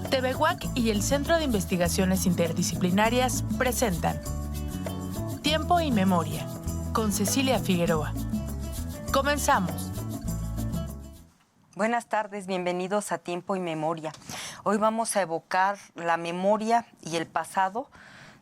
TVWAC y el Centro de Investigaciones Interdisciplinarias presentan Tiempo y Memoria, con Cecilia Figueroa. Comenzamos. Buenas tardes, bienvenidos a Tiempo y Memoria. Hoy vamos a evocar la memoria y el pasado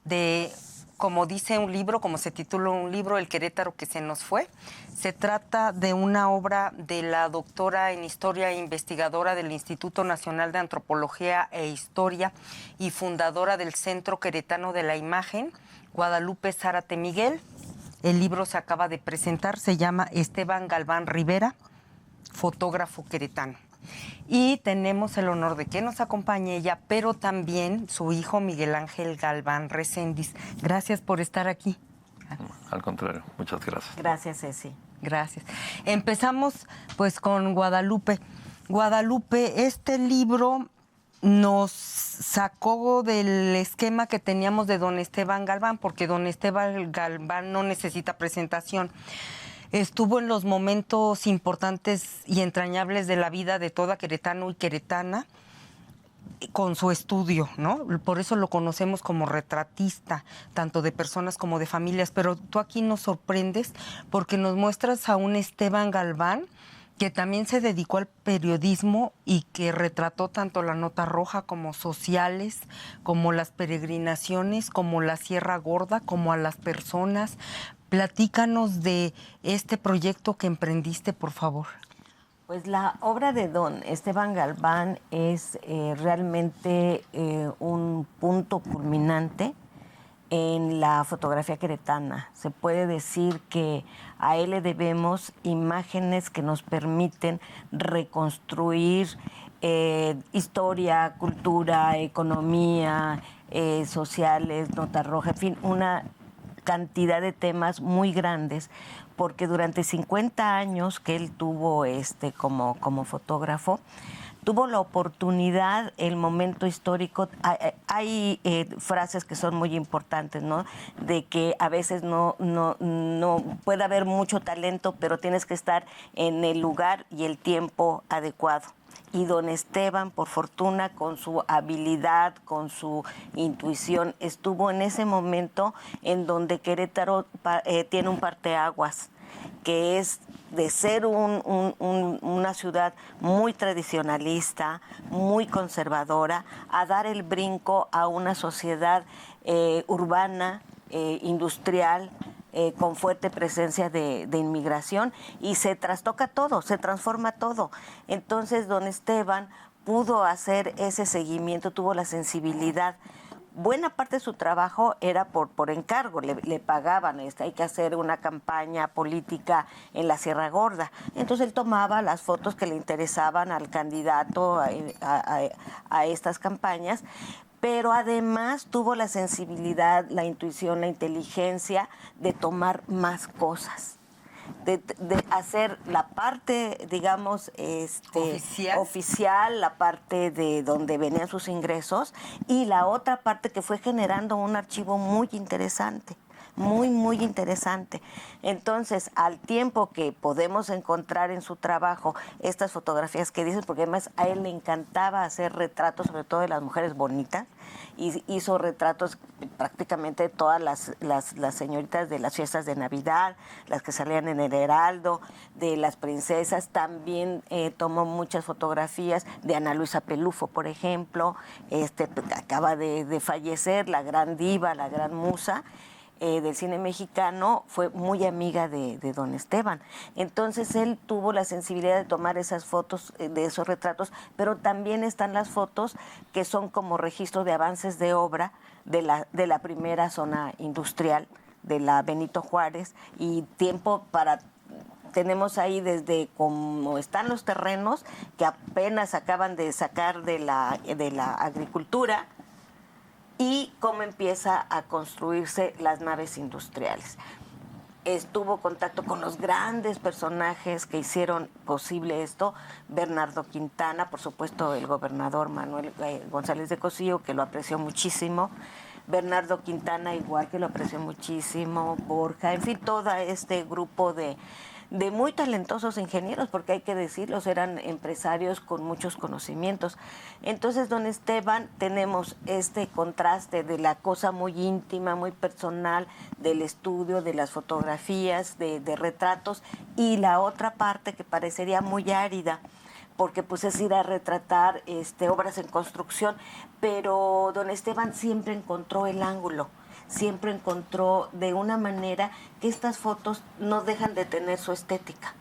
de, como dice un libro, como se titula un libro, El Querétaro que se nos fue. Se trata de una obra de la doctora en Historia e investigadora del Instituto Nacional de Antropología e Historia y fundadora del Centro Queretano de la Imagen, Guadalupe Zárate Miguel. El libro se acaba de presentar, se llama Esteban Galván Rivera, fotógrafo queretano. Y tenemos el honor de que nos acompañe ella, pero también su hijo Miguel Ángel Galván Reséndiz. Gracias por estar aquí. Al contrario, muchas gracias. Gracias, Ceci. Gracias. Empezamos pues con Guadalupe. Guadalupe, este libro nos sacó del esquema que teníamos de don Esteban Galván, porque don Esteban Galván no necesita presentación. Estuvo en los momentos importantes y entrañables de la vida de toda queretano y queretana con su estudio, ¿no? Por eso lo conocemos como retratista, tanto de personas como de familias. Pero tú aquí nos sorprendes porque nos muestras a un Esteban Galván que también se dedicó al periodismo y que retrató tanto la Nota Roja como sociales, como las peregrinaciones, como la Sierra Gorda, como a las personas. Platícanos de este proyecto que emprendiste, por favor. Pues la obra de don Esteban Galván es realmente un punto culminante en la fotografía queretana. Se puede decir que a él le debemos imágenes que nos permiten reconstruir historia, cultura, economía, sociales, Nota Roja, en fin, una cantidad de temas muy grandes, porque durante 50 años que él tuvo como fotógrafo, tuvo la oportunidad, el momento histórico, hay frases que son muy importantes, ¿no? De que a veces no puede haber mucho talento, pero tienes que estar en el lugar y el tiempo adecuado. Y don Esteban, por fortuna, con su habilidad, con su intuición, estuvo en ese momento en donde Querétaro tiene un parteaguas, que es de ser una ciudad muy tradicionalista, muy conservadora, a dar el brinco a una sociedad urbana, industrial, con fuerte presencia de inmigración, y se trastoca todo, se transforma todo. Entonces don Esteban pudo hacer ese seguimiento, tuvo la sensibilidad. Buena parte de su trabajo era por encargo, le pagaban, hay que hacer una campaña política en la Sierra Gorda. Entonces él tomaba las fotos que le interesaban al candidato a estas campañas, pero además tuvo la sensibilidad, la intuición, la inteligencia de tomar más cosas, de hacer la parte, digamos, oficial, la parte de donde venían sus ingresos, y la otra parte que fue generando un archivo muy interesante. Muy, muy interesante. Entonces, al tiempo que podemos encontrar en su trabajo estas fotografías que dices, porque además a él le encantaba hacer retratos, sobre todo de las mujeres bonitas, y hizo retratos prácticamente de todas las señoritas de las fiestas de Navidad, las que salían en el Heraldo, de las princesas. También tomó muchas fotografías de Ana Luisa Pelufo, por ejemplo, acaba de fallecer, la gran diva, la gran musa del cine mexicano, fue muy amiga de don Esteban. Entonces él tuvo la sensibilidad de tomar esas fotos, de esos retratos, pero también están las fotos que son como registro de avances de obra de la primera zona industrial, de la Benito Juárez, y tenemos ahí desde cómo están los terrenos que apenas acaban de sacar de la agricultura, y cómo empieza a construirse las naves industriales. Estuvo en contacto con los grandes personajes que hicieron posible esto. Bernardo Quintana, por supuesto, el gobernador Manuel González de Cosío, que lo apreció muchísimo. Bernardo Quintana igual, que lo apreció muchísimo. Borja, en fin, todo este grupo de de muy talentosos ingenieros, porque hay que decirlo, eran empresarios con muchos conocimientos. Entonces, don Esteban, tenemos este contraste de la cosa muy íntima, muy personal, del estudio, de las fotografías, de retratos, y la otra parte que parecería muy árida, porque pues es ir a retratar obras en construcción, pero don Esteban siempre encontró el ángulo, siempre encontró de una manera que estas fotos no dejan de tener su estética.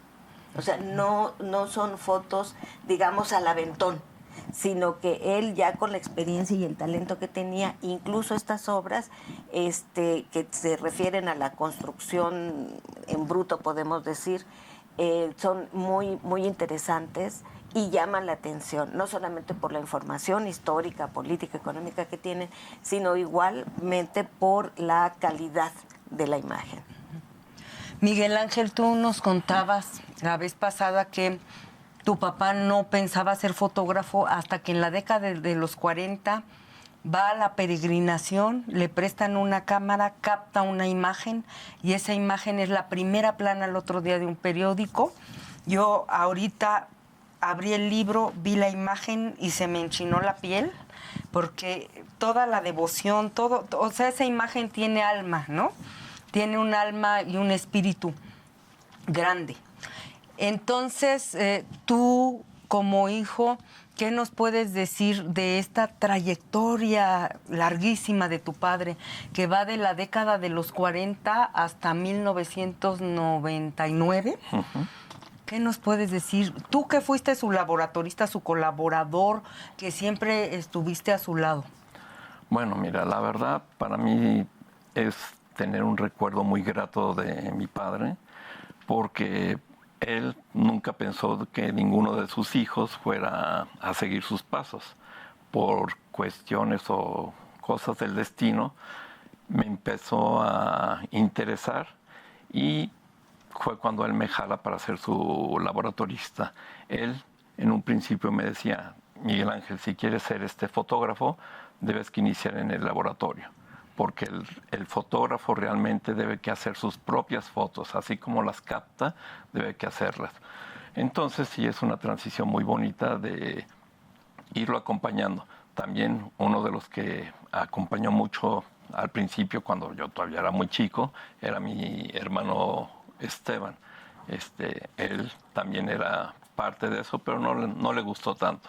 O sea, no son fotos, digamos, al aventón, sino que él ya con la experiencia y el talento que tenía, incluso estas obras que se refieren a la construcción en bruto, podemos decir, son muy, muy interesantes y llaman la atención, no solamente por la información histórica, política, económica que tienen, sino igualmente por la calidad de la imagen. Miguel Ángel, tú nos contabas la vez pasada que tu papá no pensaba ser fotógrafo hasta que en la década de los 40 va a la peregrinación, le prestan una cámara, capta una imagen y esa imagen es la primera plana el otro día de un periódico. Yo ahorita abrí el libro, vi la imagen y se me enchinó la piel porque toda la devoción, todo, o sea, esa imagen tiene alma, ¿no? Tiene un alma y un espíritu grande. Entonces, tú como hijo, ¿qué nos puedes decir de esta trayectoria larguísima de tu padre, que va de la década de los 40 hasta 1999? Uh-huh. ¿Qué nos puedes decir? Tú que fuiste su laboratorista, su colaborador, que siempre estuviste a su lado. Bueno, mira, la verdad para mí es tener un recuerdo muy grato de mi padre, porque él nunca pensó que ninguno de sus hijos fuera a seguir sus pasos. Por cuestiones o cosas del destino, me empezó a interesar y fue cuando él me jala para ser su laboratorista. Él en un principio me decía, Miguel Ángel, si quieres ser fotógrafo, debes que iniciar en el laboratorio, porque el fotógrafo realmente debe que hacer sus propias fotos, así como las capta, debe que hacerlas. Entonces sí es una transición muy bonita de irlo acompañando. También uno de los que acompañó mucho al principio, cuando yo todavía era muy chico, era mi hermano Esteban. Él también era parte de eso, pero no le gustó tanto.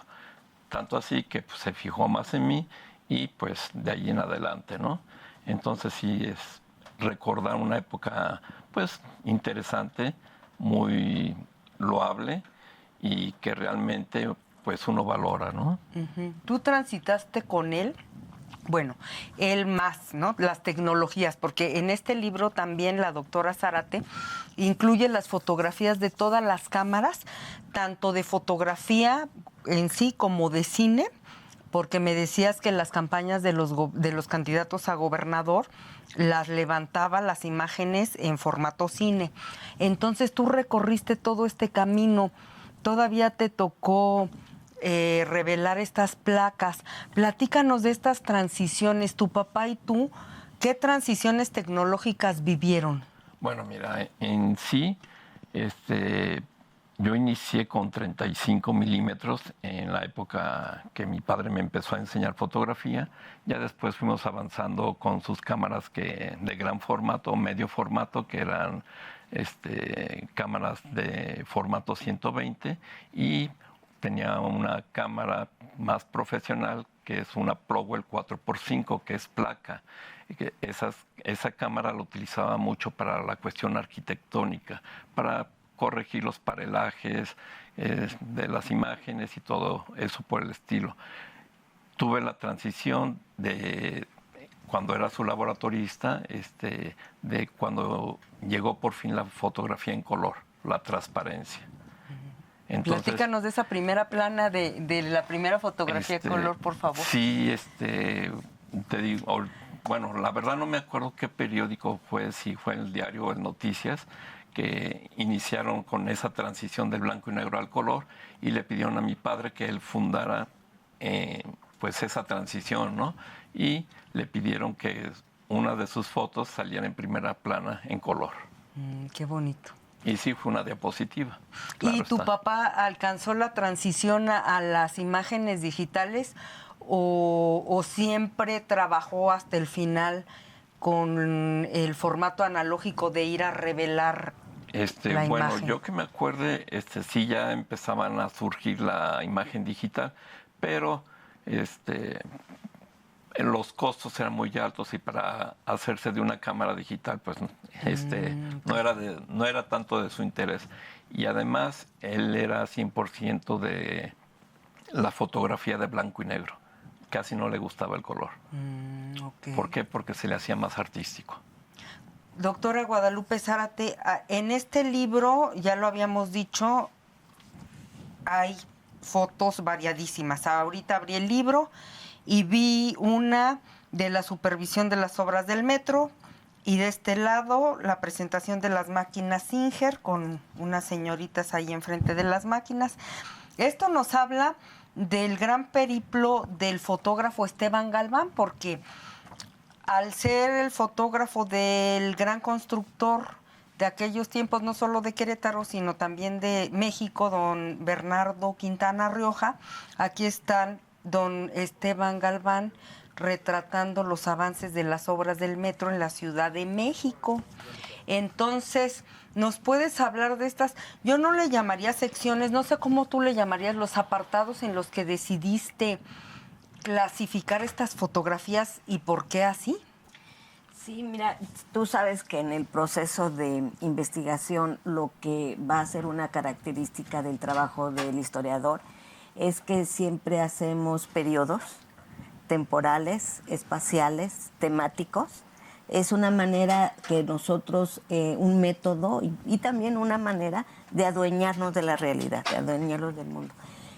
Tanto así que pues, se fijó más en mí y pues de ahí en adelante, ¿no? Entonces sí es recordar una época pues interesante, muy loable y que realmente pues uno valora, ¿no? Uh-huh. ¿Tú transitaste con él? Bueno, él más, ¿no? Las tecnologías, porque en este libro también la doctora Zárate incluye las fotografías de todas las cámaras, tanto de fotografía en sí como de cine, porque me decías que las campañas de los candidatos a gobernador las levantaba las imágenes en formato cine. Entonces tú recorriste todo este camino, todavía te tocó revelar estas placas. Platícanos de estas transiciones. Tu papá y tú, ¿qué transiciones tecnológicas vivieron? Bueno, mira, en sí, yo inicié con 35 milímetros en la época que mi padre me empezó a enseñar fotografía. Ya después fuimos avanzando con sus cámaras de gran formato, medio formato, que eran cámaras de formato 120, y tenía una cámara más profesional que es una Plowell 4x5, que es placa. Esa cámara la utilizaba mucho para la cuestión arquitectónica, para corregir los parelajes de las imágenes y todo eso por el estilo. Tuve la transición de cuando era su laboratorista, de cuando llegó por fin la fotografía en color, la transparencia. Entonces, platícanos de esa primera plana de la primera fotografía en color, por favor. Sí, te digo, bueno, la verdad no me acuerdo qué periódico fue, si fue el Diario o el Noticias, que iniciaron con esa transición del blanco y negro al color y le pidieron a mi padre que él fundara pues esa transición, ¿no? Y le pidieron que una de sus fotos saliera en primera plana en color. Qué bonito. Y sí, fue una diapositiva. ¿Y tu está. papá alcanzó la transición a las imágenes digitales o siempre trabajó hasta el final con el formato analógico de ir a revelar la Bueno, imagen? yo que me acuerde, sí ya empezaban a surgir la imagen digital, pero los costos eran muy altos y para hacerse de una cámara digital, pues no era tanto de su interés. Y además, él era 100% de la fotografía de blanco y negro. Casi no le gustaba el color. Ok. ¿Por qué? Porque se le hacía más artístico. Doctora Guadalupe Zárate, en este libro, ya lo habíamos dicho, hay fotos variadísimas. Ahorita abrí el libro y vi una de la supervisión de las obras del metro y de este lado la presentación de las máquinas Singer con unas señoritas ahí enfrente de las máquinas. Esto nos habla del gran periplo del fotógrafo Esteban Galván, porque al ser el fotógrafo del gran constructor de aquellos tiempos, no solo de Querétaro, sino también de México, don Bernardo Quintana Rioja, aquí están don Esteban Galván retratando los avances de las obras del metro en la Ciudad de México. Entonces, ¿nos puedes hablar de estas? Yo no le llamaría secciones, no sé cómo tú le llamarías los apartados en los que decidiste clasificar estas fotografías y por qué así. Sí, mira, tú sabes que en el proceso de investigación lo que va a ser una característica del trabajo del historiador es que siempre hacemos periodos temporales, espaciales, temáticos. Es una manera que nosotros, un método y también una manera de adueñarnos de la realidad, de adueñarnos del mundo.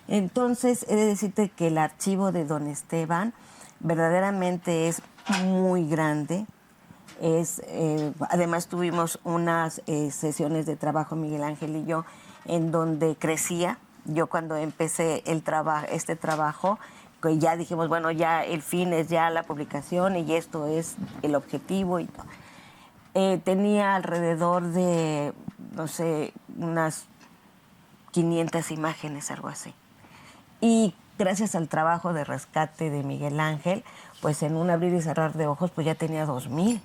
Entonces, he de decirte que el archivo de don Esteban verdaderamente es muy grande. Además tuvimos unas sesiones de trabajo, Miguel Ángel y yo, en donde crecía. Yo cuando empecé este trabajo, que ya dijimos, bueno, ya el fin es ya la publicación y esto es el objetivo y todo. Tenía alrededor de, no sé, unas 500 imágenes, algo así. Y gracias al trabajo de rescate de Miguel Ángel, pues en un abrir y cerrar de ojos, pues ya tenía 2000.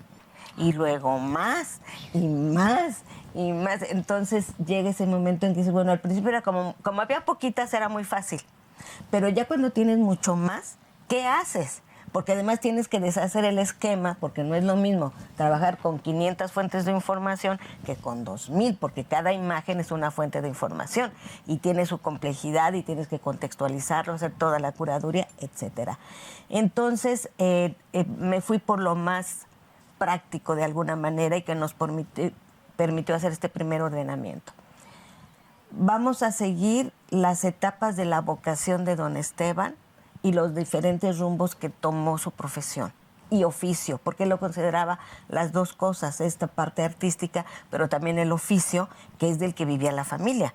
Y luego más, y más, y más. Entonces llega ese momento en que dices, bueno, al principio era como había poquitas, era muy fácil. Pero ya cuando tienes mucho más, ¿qué haces? Porque además tienes que deshacer el esquema, porque no es lo mismo trabajar con 500 fuentes de información que con 2000, porque cada imagen es una fuente de información y tiene su complejidad y tienes que contextualizarlo, hacer toda la curaduría, etcétera. Entonces me fui por lo más práctico de alguna manera y que nos permitió hacer este primer ordenamiento. Vamos a seguir las etapas de la vocación de don Esteban y los diferentes rumbos que tomó su profesión y oficio, porque él lo consideraba las dos cosas, esta parte artística, pero también el oficio, que es del que vivía la familia.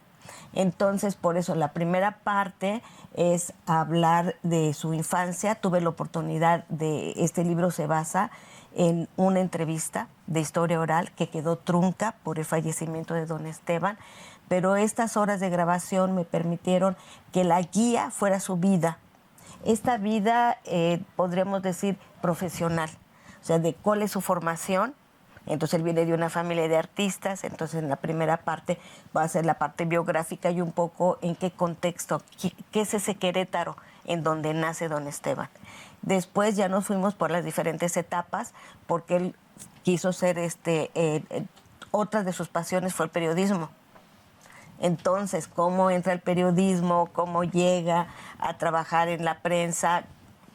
Entonces, por eso, la primera parte es hablar de su infancia. Tuve la oportunidad este libro se basa en una entrevista de historia oral que quedó trunca por el fallecimiento de don Esteban, pero estas horas de grabación me permitieron que la guía fuera su vida. Esta vida, podríamos decir, profesional, o sea, de cuál es su formación. Entonces él viene de una familia de artistas, entonces en la primera parte va a ser la parte biográfica y un poco en qué contexto, qué es ese Querétaro en donde nace don Esteban. Después ya nos fuimos por las diferentes etapas, porque él quiso ser otra de sus pasiones fue el periodismo. Entonces, cómo entra el periodismo, cómo llega a trabajar en la prensa,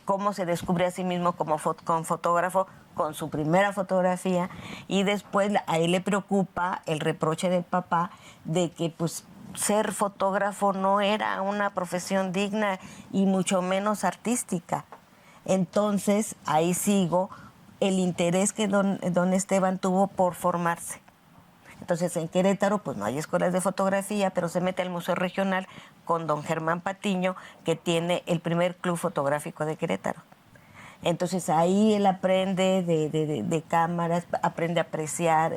cómo se descubre a sí mismo como fotógrafo con su primera fotografía, y después a él le preocupa el reproche del papá de que pues ser fotógrafo no era una profesión digna y mucho menos artística. Entonces, ahí sigo el interés que don Esteban tuvo por formarse. Entonces, en Querétaro, pues no hay escuelas de fotografía, pero se mete al Museo Regional con don Germán Patiño, que tiene el primer club fotográfico de Querétaro. Entonces ahí él aprende de cámaras, aprende a apreciar.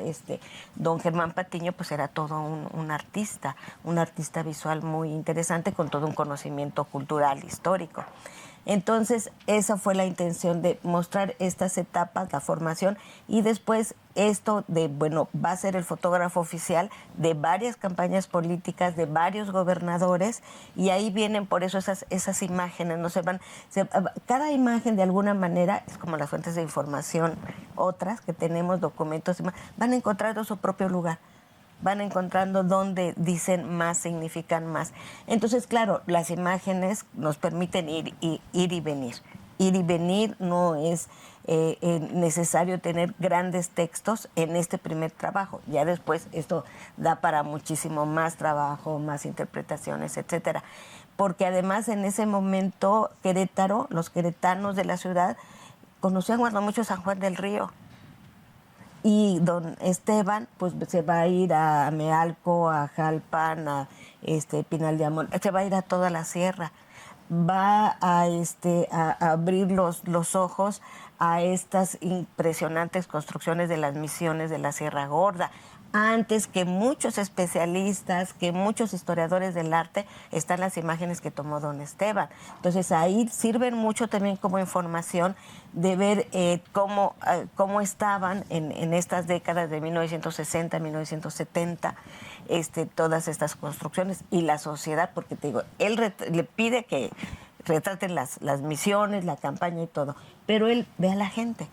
Don Germán Patiño pues era todo un artista visual muy interesante con todo un conocimiento cultural, histórico. Entonces, esa fue la intención de mostrar estas etapas, la formación, y después esto de, bueno, va a ser el fotógrafo oficial de varias campañas políticas, de varios gobernadores, y ahí vienen por eso esas imágenes, no cada imagen de alguna manera, es como las fuentes de información, otras que tenemos, documentos, van encontrando su propio lugar. Van encontrando dónde dicen más, significan más. Entonces, claro, las imágenes nos permiten ir y venir. Ir y venir, no es necesario tener grandes textos en este primer trabajo. Ya después esto da para muchísimo más trabajo, más interpretaciones, etcétera. Porque además en ese momento Querétaro, los queretanos de la ciudad, conocían cuando mucho San Juan del Río. Y don Esteban pues se va a ir a Amealco, a Jalpan, a Pinal de Amón, se va a ir a toda la sierra, va a abrir los ojos a estas impresionantes construcciones de las misiones de la Sierra Gorda. Antes que muchos especialistas, que muchos historiadores del arte, están las imágenes que tomó don Esteban. Entonces ahí sirven mucho también como información de ver cómo estaban en estas décadas de 1960, 1970, todas estas construcciones y la sociedad, porque te digo, él le pide que retraten las misiones, la campaña y todo, pero él ve a la gente.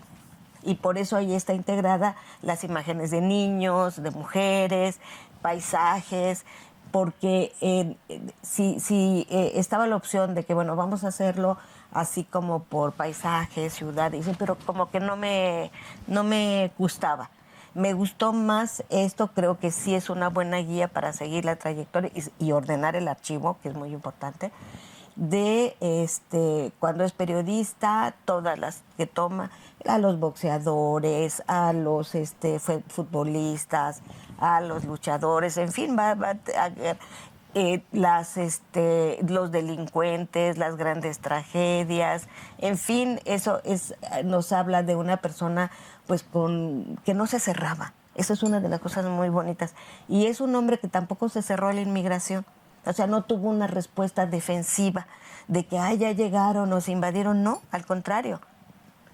Y por eso ahí está integrada las imágenes de niños, de mujeres, paisajes, porque si estaba la opción de que, bueno, vamos a hacerlo así como por paisajes, ciudades, pero como que no me gustaba. Me gustó más esto, creo que sí es una buena guía para seguir la trayectoria y ordenar el archivo, que es muy importante, de cuando es periodista, todas las que toma, a los boxeadores, a los futbolistas, a los luchadores, en fin, los delincuentes, las grandes tragedias, en fin, eso nos habla de una persona pues que no se cerraba. Eso es una de las cosas muy bonitas. Y es un hombre que tampoco se cerró a la inmigración. O sea, no tuvo una respuesta defensiva de que ya llegaron, nos invadieron. No, al contrario.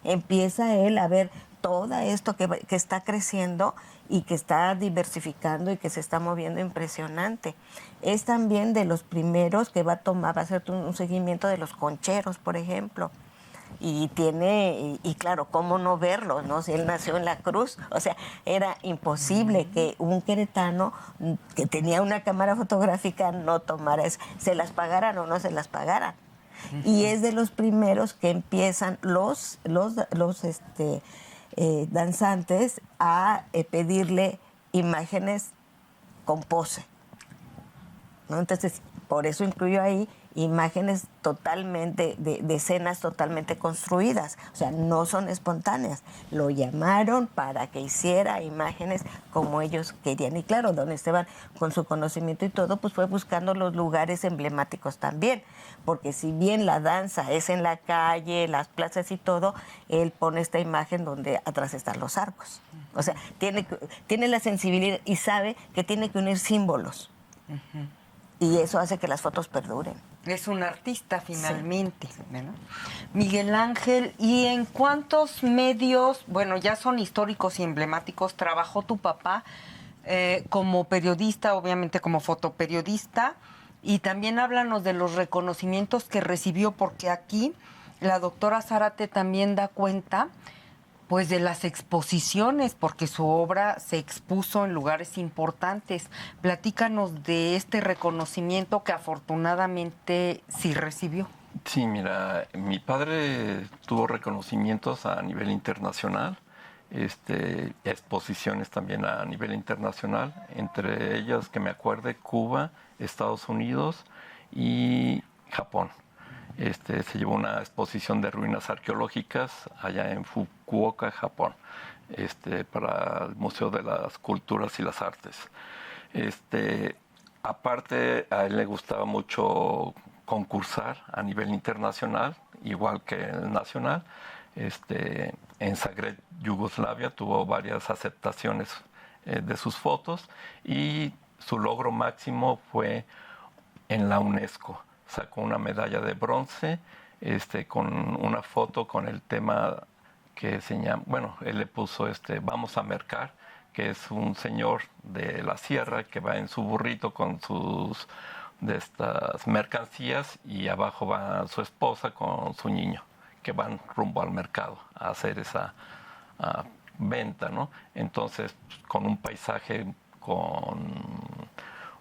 Empieza él a ver todo esto que está creciendo y que está diversificando y que se está moviendo impresionante. Es también de los primeros que va a hacer un seguimiento de los concheros, por ejemplo. Y claro, ¿cómo no verlo, no? Si él nació en la Cruz, o sea, era imposible que un queretano que tenía una cámara fotográfica no tomara eso, se las pagaran o no se las pagaran. Y es de los primeros que empiezan los danzantes a pedirle imágenes con pose, ¿no? Entonces, por eso incluyó ahí imágenes totalmente, de escenas totalmente construidas, o sea, no son espontáneas. Lo llamaron para que hiciera imágenes como ellos querían. Y claro, don Esteban, con su conocimiento y todo, pues fue buscando los lugares emblemáticos también, porque si bien la danza es en la calle, las plazas y todo, él pone esta imagen donde atrás están los arcos. O sea, tiene la sensibilidad y sabe que tiene que unir símbolos. Uh-huh. Y eso hace que las fotos perduren. Es un artista finalmente, sí. ¿No? Miguel Ángel, ¿y en cuántos medios, bueno, ya son históricos y emblemáticos, trabajó tu papá como periodista, obviamente como fotoperiodista? Y también háblanos de los reconocimientos que recibió, porque aquí la doctora Zárate también da cuenta pues de las exposiciones, porque su obra se expuso en lugares importantes. Platícanos de este reconocimiento que afortunadamente sí recibió. Sí, mira, mi padre tuvo reconocimientos a nivel internacional, exposiciones también a nivel internacional, entre ellas que me acuerde Cuba, Estados Unidos y Japón. Se llevó una exposición de ruinas arqueológicas allá en Fukuoka, Japón, para el Museo de las Culturas y las Artes. Aparte, a él le gustaba mucho concursar a nivel internacional, igual que el nacional. en Zagreb, Yugoslavia, tuvo varias aceptaciones de sus fotos y su logro máximo fue en la UNESCO. Sacó una medalla de bronce con una foto con el tema que se llama, bueno, él le puso Vamos a mercar, que es un señor de la sierra que va en su burrito con sus de estas mercancías y abajo va su esposa con su niño, que van rumbo al mercado a hacer esa venta, ¿no? Entonces, con un paisaje, con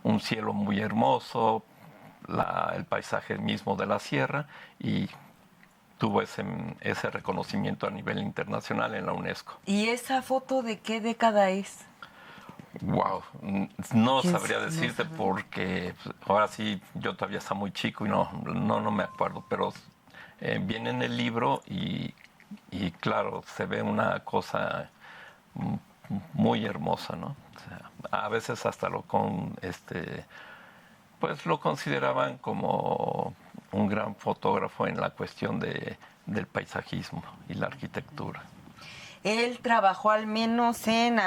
un cielo muy hermoso, el paisaje mismo de la sierra, y tuvo ese reconocimiento a nivel internacional en la UNESCO. ¿Y esa foto de qué década es? Wow, no sabría decirte porque ahora sí yo todavía estaba muy chico y no me acuerdo, pero viene en el libro y claro, se ve una cosa muy hermosa, ¿no? O sea, a veces hasta pues lo consideraban como un gran fotógrafo en la cuestión del paisajismo y la arquitectura. Él trabajó al menos en,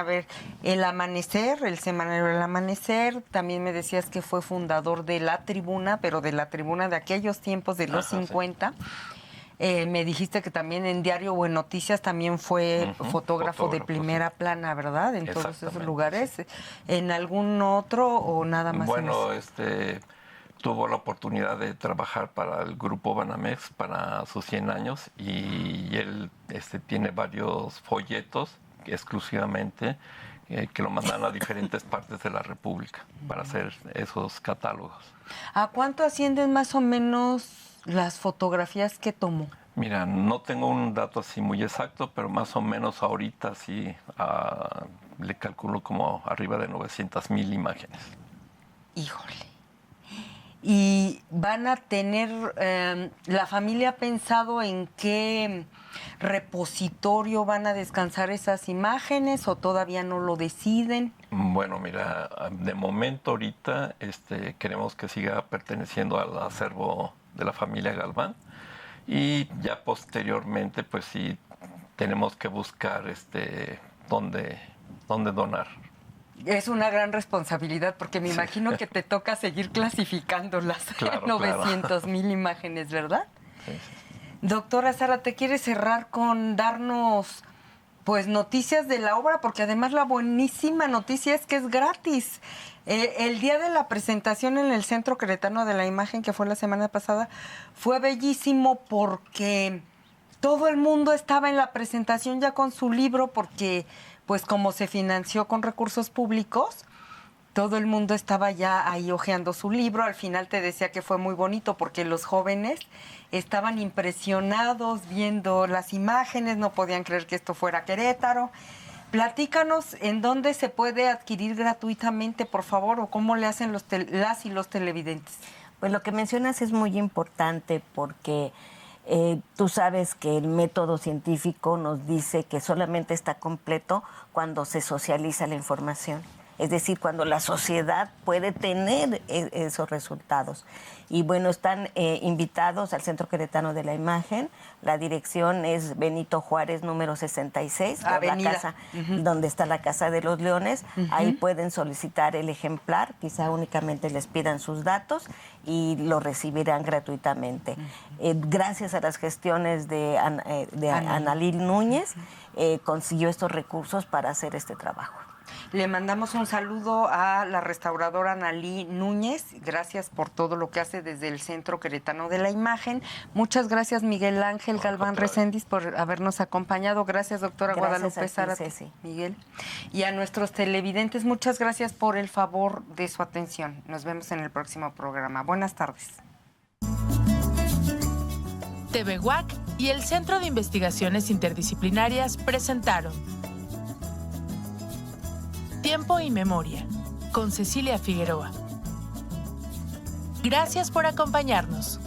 El Amanecer, el semanario El Amanecer. También me decías que fue fundador de La Tribuna, pero de La Tribuna de aquellos tiempos de los 50. Sí. Me dijiste que también en Diario o en Noticias también fue fotógrafo de primera plana, ¿verdad? En todos esos lugares. Sí. ¿En algún otro o nada más? Bueno, tuvo la oportunidad de trabajar para el grupo Banamex para sus 100 años y él tiene varios folletos exclusivamente que lo mandan a diferentes partes de la República para hacer esos catálogos. ¿A cuánto ascienden más o menos las fotografías que tomó? Mira, no tengo un dato así muy exacto, pero más o menos ahorita sí le calculo como arriba de 900,000 imágenes. Híjole. ¿Y van a tener, la familia ha pensado en qué repositorio van a descansar esas imágenes o todavía no lo deciden? Bueno, mira, de momento ahorita queremos que siga perteneciendo al acervo de la familia Galván y ya posteriormente pues sí tenemos que buscar dónde donar. Es una gran responsabilidad porque me imagino que te toca seguir clasificando las 900,000 imágenes, ¿verdad? Sí. Doctora Zárate, ¿quiere cerrar con darnos pues noticias de la obra? Porque además la buenísima noticia es que es gratis. El día de la presentación en el Centro Queretano de la Imagen, que fue la semana pasada, fue bellísimo porque todo el mundo estaba en la presentación ya con su libro porque pues como se financió con recursos públicos, todo el mundo estaba ya ahí hojeando su libro. Al final te decía que fue muy bonito porque los jóvenes estaban impresionados viendo las imágenes, no podían creer que esto fuera Querétaro. Platícanos en dónde se puede adquirir gratuitamente, por favor, o cómo le hacen las y los televidentes. Pues lo que mencionas es muy importante porque tú sabes que el método científico nos dice que solamente está completo cuando se socializa la información. Es decir, cuando la sociedad puede tener esos resultados. Y bueno, están invitados al Centro Queretano de la Imagen. La dirección es Benito Juárez, número 66, Avenida. La casa, donde está la Casa de los Leones. Ahí pueden solicitar el ejemplar, quizá únicamente les pidan sus datos y lo recibirán gratuitamente. Gracias a las gestiones de Analí Núñez, consiguió estos recursos para hacer este trabajo. Le mandamos un saludo a la restauradora Analí Núñez. Gracias por todo lo que hace desde el Centro Queretano de la Imagen. Muchas gracias, Miguel Ángel Galván Reséndiz, por habernos acompañado. Gracias, doctora Guadalupe Zárate. Miguel. Y a nuestros televidentes, muchas gracias por el favor de su atención. Nos vemos en el próximo programa. Buenas tardes. TV UAC y el Centro de Investigaciones Interdisciplinarias presentaron Tiempo y Memoria, con Cecilia Figueroa. Gracias por acompañarnos.